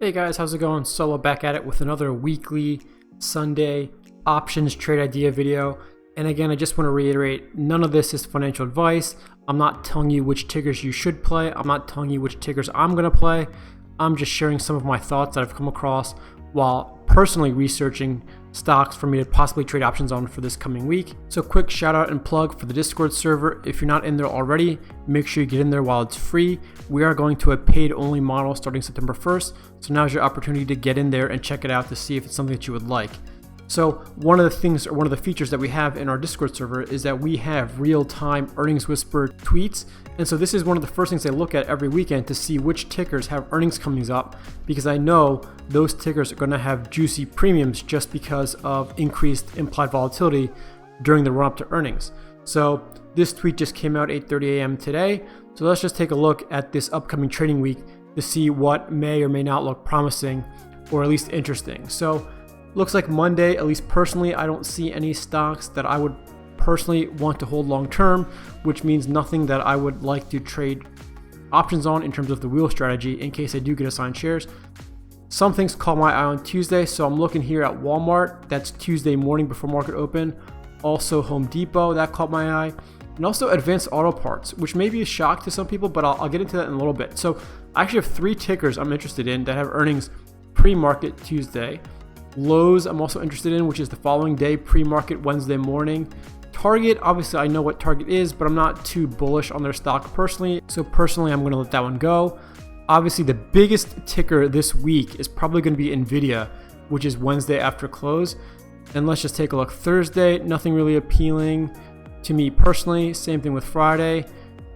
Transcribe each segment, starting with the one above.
Hey guys, how's it going? Solo back at it with another weekly Sunday options trade idea video. And again, I just want to reiterate, none of this is financial advice. I'm not telling you which tickers you should play. I'm not telling you which tickers I'm going to play. I'm just sharing some of my thoughts that I've come across while personally researching stocks for me to possibly trade options on for this coming week. So quick shout out and plug for the Discord server. If you're not in there already, make sure you get in there while it's free. We are going to a paid only model starting September 1st. So now's your opportunity to get in there and check it out to see if it's something that you would like. So one of the things, or one of the features that we have in our Discord server is that we have real-time earnings whisper tweets. And so this is one of the first things I look at every weekend to see which tickers have earnings coming up, because I know those tickers are going to have juicy premiums just because of increased implied volatility during the run-up to earnings. So this tweet just came out 8:30 a.m. today. So let's just take a look at this upcoming trading week to see what may or may not look promising or at least interesting. So looks like Monday, at least personally, I don't see any stocks that I would personally want to hold long term, which means nothing that I would like to trade options on in terms of the wheel strategy in case I do get assigned shares. Some things caught my eye on Tuesday, so I'm looking here at Walmart. That's Tuesday morning before market open. Also Home Depot, that caught my eye. And also Advanced Auto Parts, which may be a shock to some people, but I'll get into that in a little bit. So I actually have three tickers I'm interested in that have earnings pre-market Tuesday. Lowe's I'm also interested in, which is the following day, pre-market Wednesday morning. Target, obviously I know what Target is, but I'm not too bullish on their stock personally. So personally, I'm going to let that one go. Obviously, the biggest ticker this week is probably going to be Nvidia, which is Wednesday after close. And let's just take a look. Thursday, nothing really appealing to me personally. Same thing with Friday.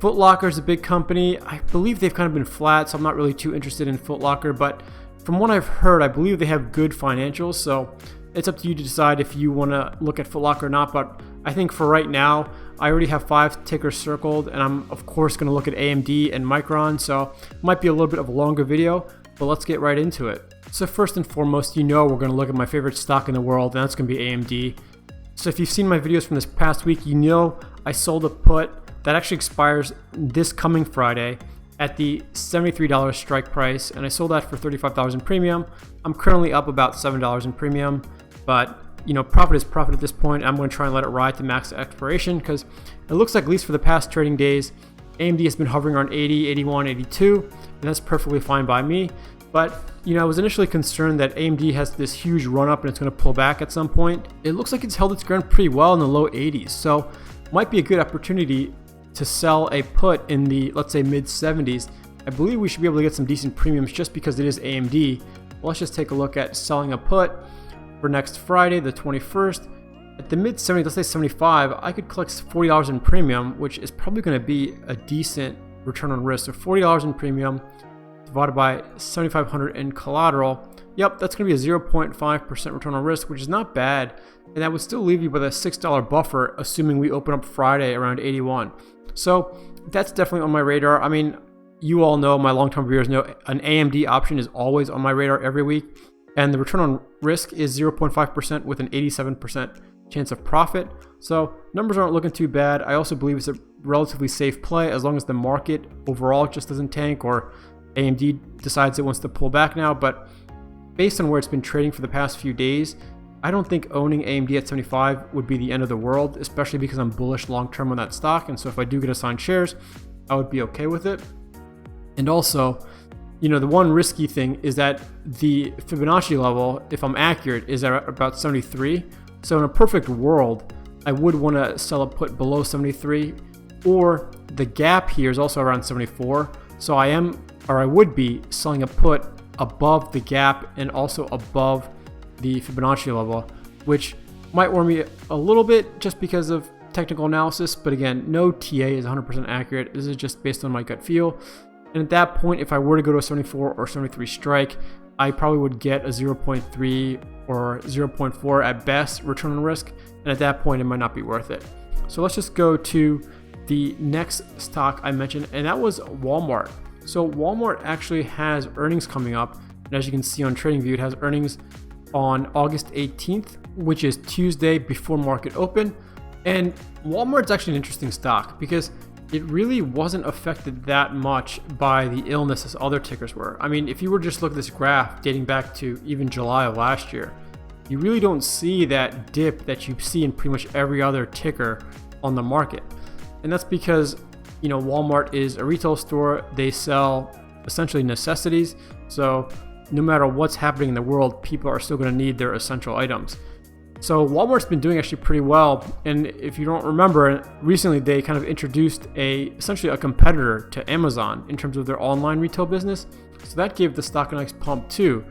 Foot Locker is a big company. I believe they've kind of been flat, so I'm not really too interested in Foot Locker, but from what I've heard, I believe they have good financials, so it's up to you to decide if you want to look at Foot Locker or not. But I think for right now, I already have 5 tickers circled, and I'm of course going to look at AMD and Micron, so it might be a little bit of a longer video, but let's get right into it. So first and foremost, we're going to look at my favorite stock in the world, and that's going to be AMD. So if you've seen my videos from this past week, I sold a put that actually expires this coming Friday at the $73 strike price, and I sold that for $35 in premium. I'm currently up about $7 in premium, but profit is profit at this point. I'm going to try and let it ride to max expiration because it looks like, at least for the past trading days, AMD has been hovering around 80, 81, 82, and that's perfectly fine by me. But I was initially concerned that AMD has this huge run up and it's going to pull back at some point. It looks like it's held its ground pretty well in the low 80s, so might be a good opportunity to sell a put in the, let's say, mid 70s. I believe we should be able to get some decent premiums just because it is AMD. Let's just take a look at selling a put for next Friday, the 21st. At the mid 70s, let's say 75, I could collect $40 in premium, which is probably going to be a decent return on risk. So $40 in premium divided by 7,500 in collateral. Yep, that's going to be a 0.5% return on risk, which is not bad. And that would still leave you with a $6 buffer, assuming we open up Friday around 81. So that's definitely on my radar. I mean, you all know, my long-term viewers know, an AMD option is always on my radar every week. And the return on risk is 0.5% with an 87% chance of profit. So numbers aren't looking too bad. I also believe it's a relatively safe play as long as the market overall just doesn't tank or AMD decides it wants to pull back now. But based on where it's been trading for the past few days, I don't think owning AMD at 75 would be the end of the world, especially because I'm bullish long-term on that stock. And so if I do get assigned shares, I would be okay with it. And also, the one risky thing is that the Fibonacci level, if I'm accurate, is at about 73. So in a perfect world, I would want to sell a put below 73, or the gap here is also around 74. So I would be selling a put above the gap and also above the Fibonacci level, which might worry me a little bit just because of technical analysis. But again, no TA is 100% accurate. This is just based on my gut feel. And at that point, if I were to go to a 74 or 73 strike, I probably would get a 0.3 or 0.4 at best return on risk. And at that point, it might not be worth it. So let's just go to the next stock I mentioned, and that was Walmart. So Walmart actually has earnings coming up. And as you can see on TradingView, it has earnings on August 18th, which is Tuesday before market open. And Walmart's actually an interesting stock because it really wasn't affected that much by the illness as other tickers were. I mean, if you were to just look at this graph dating back to even July of last year, you really don't see that dip that you see in pretty much every other ticker on the market. And that's because, Walmart is a retail store. They sell essentially necessities. So no matter what's happening in the world, people are still going to need their essential items. So Walmart's been doing actually pretty well, and if you don't remember, recently they kind of introduced essentially a competitor to Amazon in terms of their online retail business. So that gave the stock a nice pump too.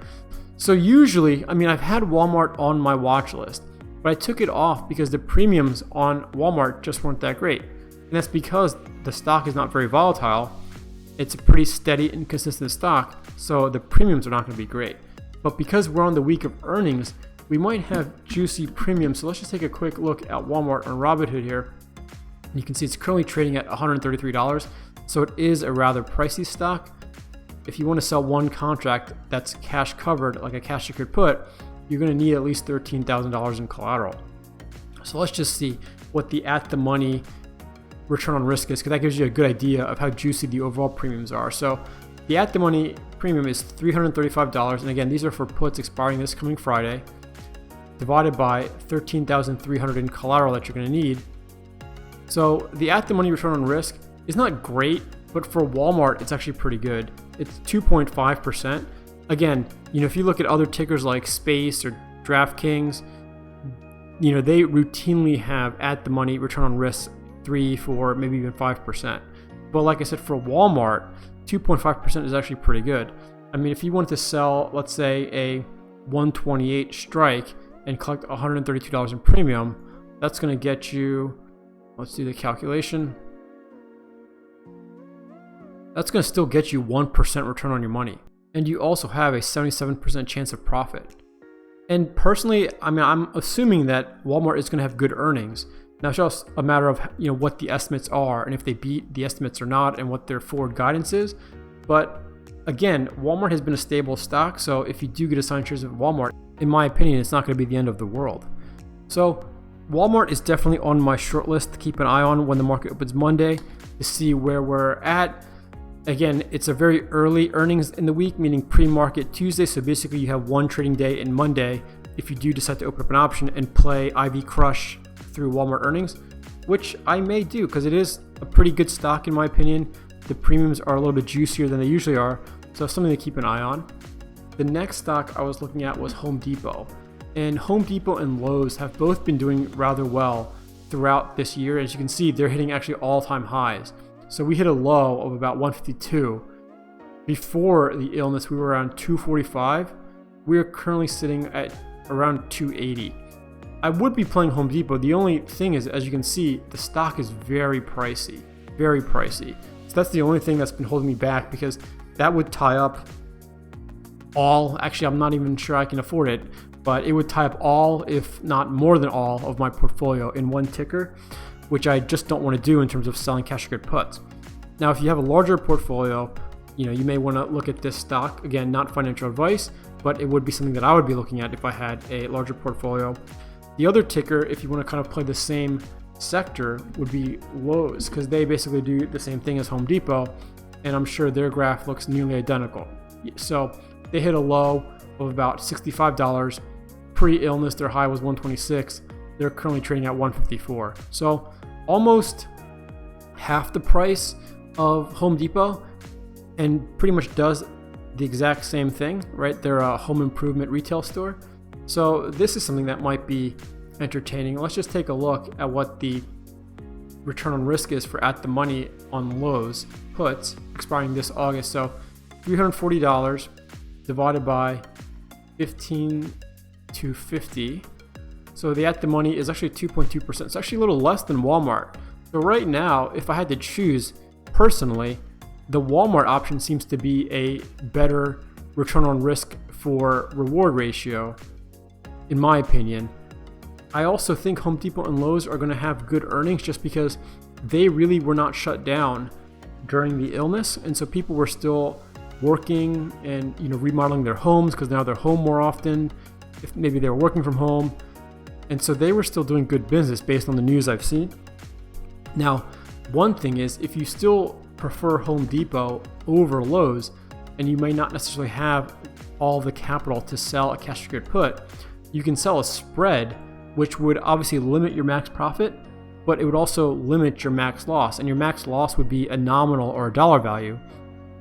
So usually, I've had Walmart on my watch list, but I took it off because the premiums on Walmart just weren't that great. And that's because the stock is not very volatile. It's a pretty steady and consistent stock, so the premiums are not going to be great. But because we're on the week of earnings, we might have juicy premiums. So let's just take a quick look at Walmart on Robinhood here. You can see it's currently trading at $133. So it is a rather pricey stock. If you want to sell one contract that's cash covered, like a cash secured put, you're going to need at least $13,000 in collateral. So let's just see what the at the money return on risk is, because that gives you a good idea of how juicy the overall premiums are. So the at the money premium is $335. And again, these are for puts expiring this coming Friday, divided by 13,300 in collateral that you're going to need. So the at the money return on risk is not great, but for Walmart, it's actually pretty good. It's 2.5%. Again, if you look at other tickers like Space or DraftKings, they routinely have at the money return on risk 3, 4, maybe even 5%. But like I said, for Walmart, 2.5% is actually pretty good. If you wanted to sell, let's say, a 128 strike and collect $132 in premium, that's going to get you, let's do the calculation. That's going to still get you 1% return on your money. And you also have a 77% chance of profit. And personally, I'm assuming that Walmart is going to have good earnings. Now it's just a matter of what the estimates are and if they beat the estimates or not and what their forward guidance is. But again, Walmart has been a stable stock, so if you do get assigned shares of Walmart, in my opinion, it's not going to be the end of the world. So Walmart is definitely on my short list to keep an eye on when the market opens Monday to see where we're at. Again, it's a very early earnings in the week, meaning pre-market Tuesday. So basically you have one trading day in Monday if you do decide to open up an option and play IV Crush through Walmart earnings, which I may do because it is a pretty good stock in my opinion. The premiums are a little bit juicier than they usually are, so something to keep an eye on. The next stock I was looking at was Home Depot. And Home Depot and Lowe's have both been doing rather well throughout this year. As you can see, they're hitting actually all-time highs. So we hit a low of about 152. Before the illness, we were around 245. We are currently sitting at around 280. I would be playing Home Depot. The only thing is, as you can see, the stock is very pricey. Very pricey. So that's the only thing that's been holding me back, because that would tie up all, actually I'm not even sure I can afford it, but it would tie up all, if not more than all, of my portfolio in one ticker, which I just don't want to do in terms of selling cash secured puts. Now, if you have a larger portfolio, you may want to look at this stock. Again, not financial advice, but it would be something that I would be looking at if I had a larger portfolio. The other ticker, if you want to kind of play the same sector, would be Lowe's, because they basically do the same thing as Home Depot, and I'm sure their graph looks nearly identical. So they hit a low of about $65. Pre-illness, their high was 126. They're currently trading at 154. So almost half the price of Home Depot, and pretty much does the exact same thing, right? They're a home improvement retail store. So this is something that might be entertaining. Let's just take a look at what the return on risk is for at the money on Lowe's puts expiring this August. So $340 divided by 15,250. So the at the money is actually 2.2%. It's actually a little less than Walmart. So right now, if I had to choose personally, the Walmart option seems to be a better return on risk for reward ratio, in my opinion. I also think Home Depot and Lowe's are going to have good earnings just because they really were not shut down during the illness, and so people were still working and remodeling their homes because now they're home more often. If maybe they were working from home, and so they were still doing good business based on the news I've seen. Now, one thing is, if you still prefer Home Depot over Lowe's, and you may not necessarily have all the capital to sell a cash secured put, you can sell a spread, which would obviously limit your max profit, but it would also limit your max loss. And your max loss would be a nominal or a dollar value,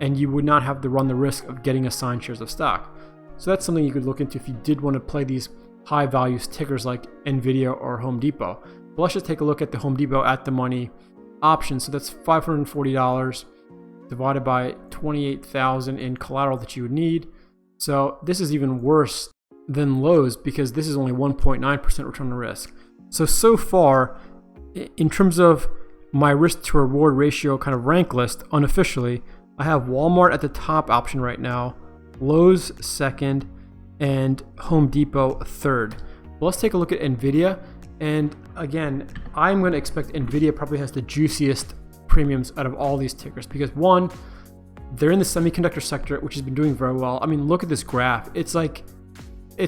and you would not have to run the risk of getting assigned shares of stock. So that's something you could look into if you did want to play these high value tickers like Nvidia or Home Depot. But let's just take a look at the Home Depot at the money option. So that's $540 divided by 28,000 in collateral that you would need. So this is even worse than Lowe's because this is only 1.9% return on risk. So far, in terms of my risk to reward ratio kind of rank list unofficially, I have Walmart at the top option right now, Lowe's second, and Home Depot third. Well, let's take a look at Nvidia. And again, I'm going to expect Nvidia probably has the juiciest premiums out of all these tickers because one, they're in the semiconductor sector, which has been doing very well. I mean, look at this graph. It's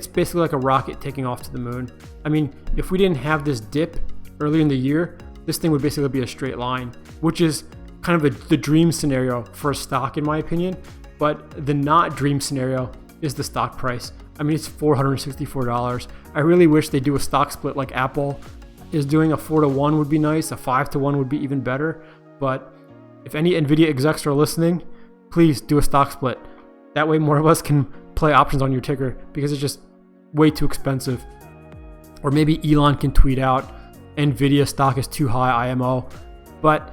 basically like a rocket taking off to the moon. I mean, if we didn't have this dip earlier in the year, this thing would basically be a straight line, which is kind of the dream scenario for a stock in my opinion. But the not dream scenario is the stock price. I mean, it's $464. I really wish they do a stock split like Apple is doing. A 4-to-1 would be nice. A 5-to-1 would be even better. But if any Nvidia execs are listening, please do a stock split. That way more of us can play options on your ticker because it's just way too expensive. Or maybe Elon can tweet out, Nvidia stock is too high, IMO. But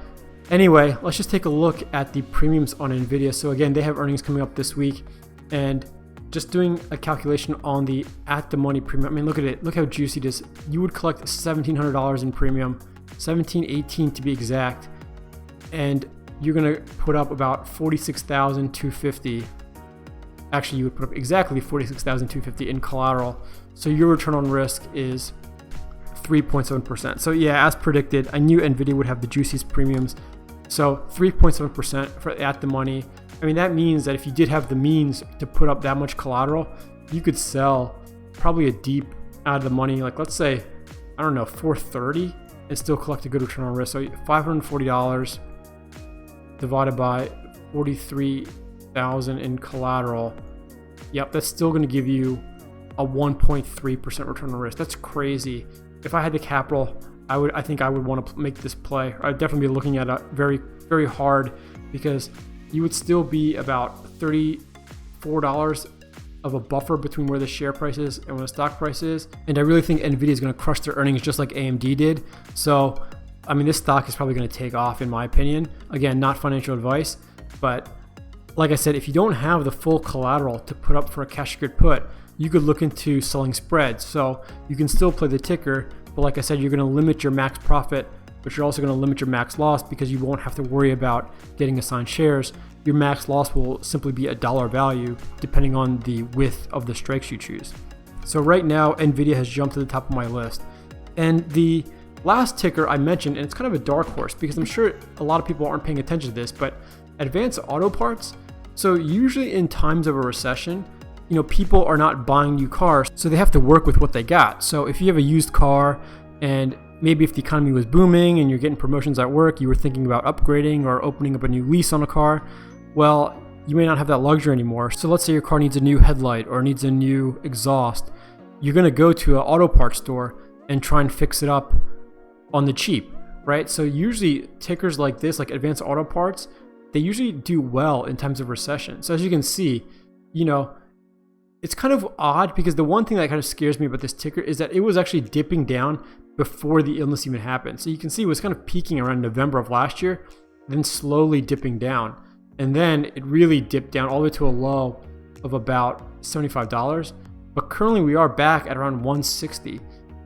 anyway, let's just take a look at the premiums on Nvidia. So again, they have earnings coming up this week, and just doing a calculation on the at the money premium. I mean, look at it. Look how juicy it is. You would collect $1,700 in premium, $1,718 to be exact, and you're gonna put up about $46,250. Actually, you would put up exactly $46,250 in collateral. So your return on risk is 3.7%. So yeah, as predicted, I knew Nvidia would have the juiciest premiums. So 3.7% for at the money. I mean, that means that if you did have the means to put up that much collateral, you could sell probably a deep out of the money, like let's say, I don't know, $430 and still collect a good return on risk. So $540 divided by 43,000 in collateral. Yep, that's still going to give you a 1.3% return on risk. That's crazy. If I had the capital, I think I would want to make this play. I'd definitely be looking at it very, very hard because you would still be about $34 of a buffer between where the share price is and where the stock price is. And I really think Nvidia is going to crush their earnings just like AMD did. So, I mean, this stock is probably going to take off in my opinion. Again, not financial advice, but like I said, if you don't have the full collateral to put up for a cash secured put, you could look into selling spreads. So you can still play the ticker, but like I said, you're going to limit your max profit, but you're also going to limit your max loss because you won't have to worry about getting assigned shares. Your max loss will simply be a dollar value depending on the width of the strikes you choose. So right now, Nvidia has jumped to the top of my list. And the last ticker I mentioned, and it's kind of a dark horse because I'm sure a lot of people aren't paying attention to this, but Advanced Auto Parts. So usually in times of a recession, you know, people are not buying new cars, so they have to work with what they got. So if you have a used car, and maybe if the economy was booming and you're getting promotions at work, you were thinking about upgrading or opening up a new lease on a car, well, you may not have that luxury anymore. So let's say your car needs a new headlight or needs a new exhaust. You're going to go to an auto parts store and try and fix it up on the cheap, right? So usually tickers like this, like Advanced Auto Parts, they usually do well in times of recession. So as you can see, you know, it's kind of odd because the one thing that kind of scares me about this ticker is that it was actually dipping down before the illness even happened. So you can see it was kind of peaking around November of last year, then slowly dipping down. And then it really dipped down all the way to a low of about $75. But currently we are back at around 160.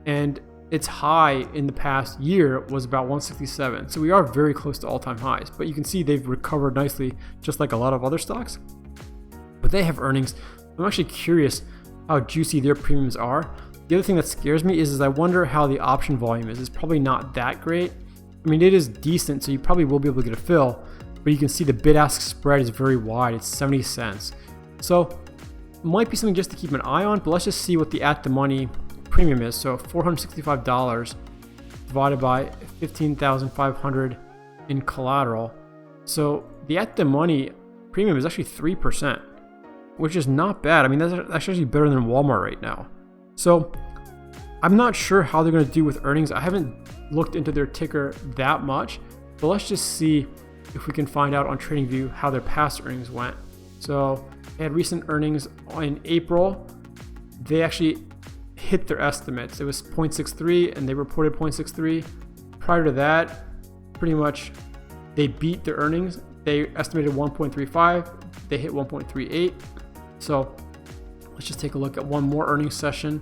And its high in the past year was about 167. So we are very close to all-time highs. But you can see they've recovered nicely, just like a lot of other stocks. But they have earnings. I'm actually curious how juicy their premiums are. The other thing that scares me is I wonder how the option volume is. It's probably not that great. I mean, it is decent, so you probably will be able to get a fill, but you can see the bid-ask spread is very wide. It's 70 cents. So it might be something just to keep an eye on, but let's just see what the at-the-money premium is. So $465 divided by 15,500 in collateral. So the at the money premium is actually 3%, which is not bad. I mean, that's actually better than Walmart right now. So I'm not sure how they're going to do with earnings. I haven't looked into their ticker that much, but let's just see if we can find out on TradingView how their past earnings went. So they had recent earnings in April. They actually hit their estimates. It was 0.63 and they reported 0.63. Prior to that, pretty much they beat their earnings. They estimated 1.35. They hit 1.38. So let's just take a look at one more earnings session.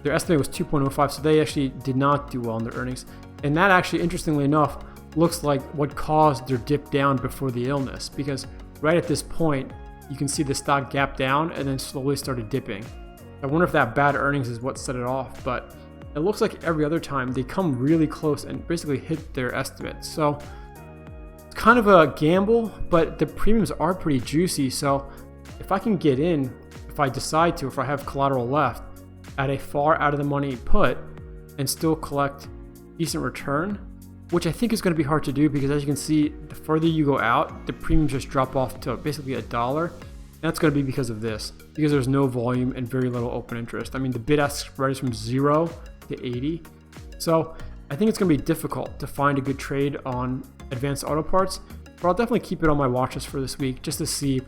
Their estimate was 2.05, so they actually did not do well in their earnings. And that actually, interestingly enough, looks like what caused their dip down before the illness, because right at this point, you can see the stock gap down and then slowly started dipping. I wonder if that bad earnings is what set it off, but it looks like every other time they come really close and basically hit their estimates. So it's kind of a gamble, but the premiums are pretty juicy. So if I can get in, if I decide to, if I have collateral left at a far out of the money put and still collect decent return, which I think is going to be hard to do because as you can see, the further you go out, the premiums just drop off to basically $1. That's going to be because of this, because there's no volume and very little open interest. I mean, the bid-ask spread is from 0 to 80. So I think it's going to be difficult to find a good trade on Advanced Auto Parts, but I'll definitely keep it on my watch list for this week just to see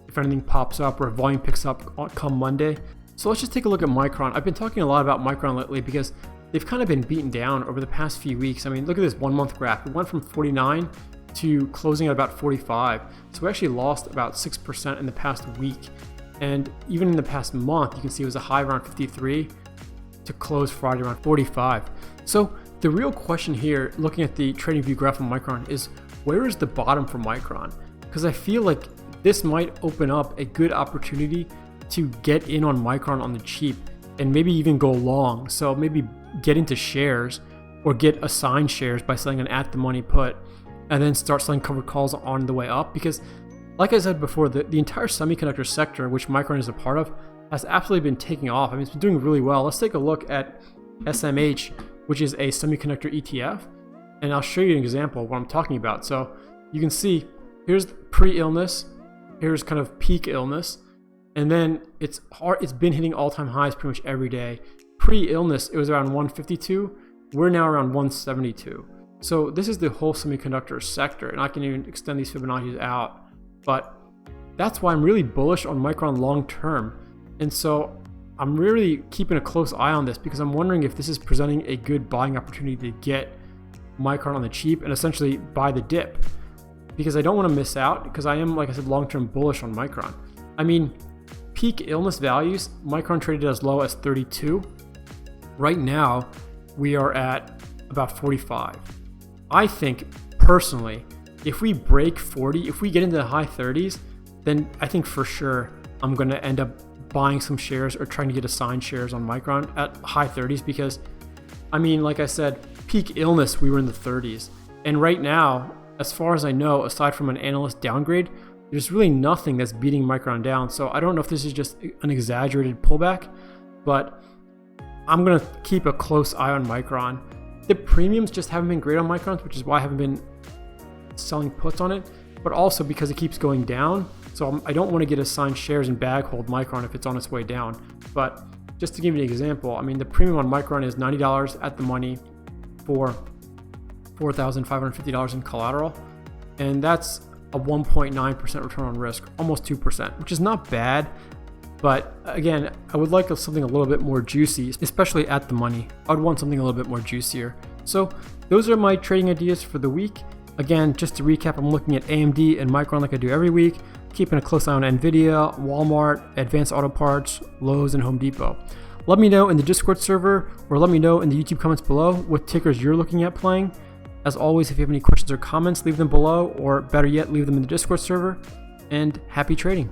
if anything pops up or if volume picks up come Monday. So let's just take a look at Micron. I've been talking a lot about Micron lately because they've kind of been beaten down over the past few weeks. I mean, look at this 1 month graph. It went from 49 to closing at about 45. So we actually lost about 6% in the past week. And even in the past month, you can see it was a high around 53 to close Friday around 45. So the real question here, looking at the TradingView graph on Micron, is where is the bottom for Micron? Because I feel like this might open up a good opportunity to get in on Micron on the cheap and maybe even go long. So maybe get into shares or get assigned shares by selling an at the money put and then start selling covered calls on the way up. Because like I said before, the entire semiconductor sector, which Micron is a part of, has absolutely been taking off. I mean, it's been doing really well. Let's take a look at SMH, which is a semiconductor ETF, and I'll show you an example of what I'm talking about. So you can see here's pre-illness, here's kind of peak illness, and then it's been hitting all-time highs pretty much every day. Pre-illness, it was around 152. We're now around 172. So this is the whole semiconductor sector, and I can even extend these Fibonacci's out. But that's why I'm really bullish on Micron long term. And so I'm really keeping a close eye on this because I'm wondering if this is presenting a good buying opportunity to get Micron on the cheap and essentially buy the dip. Because I don't want to miss out, because I am, like I said, long-term bullish on Micron. I mean, peak illness values, Micron traded as low as 32. Right now, we are at about 45. I think, personally, if we break 40, if we get into the high 30s, then I think for sure I'm going to end up buying some shares or trying to get assigned shares on Micron at high 30s because, I mean, like I said, peak illness, we were in the 30s. And right now, as far as I know, aside from an analyst downgrade, there's really nothing that's beating Micron down. So I don't know if this is just an exaggerated pullback, but I'm going to keep a close eye on Micron. The premiums just haven't been great on Micron, which is why I haven't been selling puts on it, but also because it keeps going down. So I don't want to get assigned shares and bag hold Micron if it's on its way down. But just to give you an example, I mean, the premium on Micron is $90 at the money for $4,550 in collateral. And that's a 1.9% return on risk, almost 2%, which is not bad. But again, I would like something a little bit more juicy, especially at the money. I would want something a little bit more juicier. So those are my trading ideas for the week. Again, just to recap, I'm looking at AMD and Micron like I do every week, keeping a close eye on Nvidia, Walmart, Advanced Auto Parts, Lowe's, and Home Depot. Let me know in the Discord server or let me know in the YouTube comments below what tickers you're looking at playing. As always, if you have any questions or comments, leave them below, or better yet, leave them in the Discord server. And happy trading.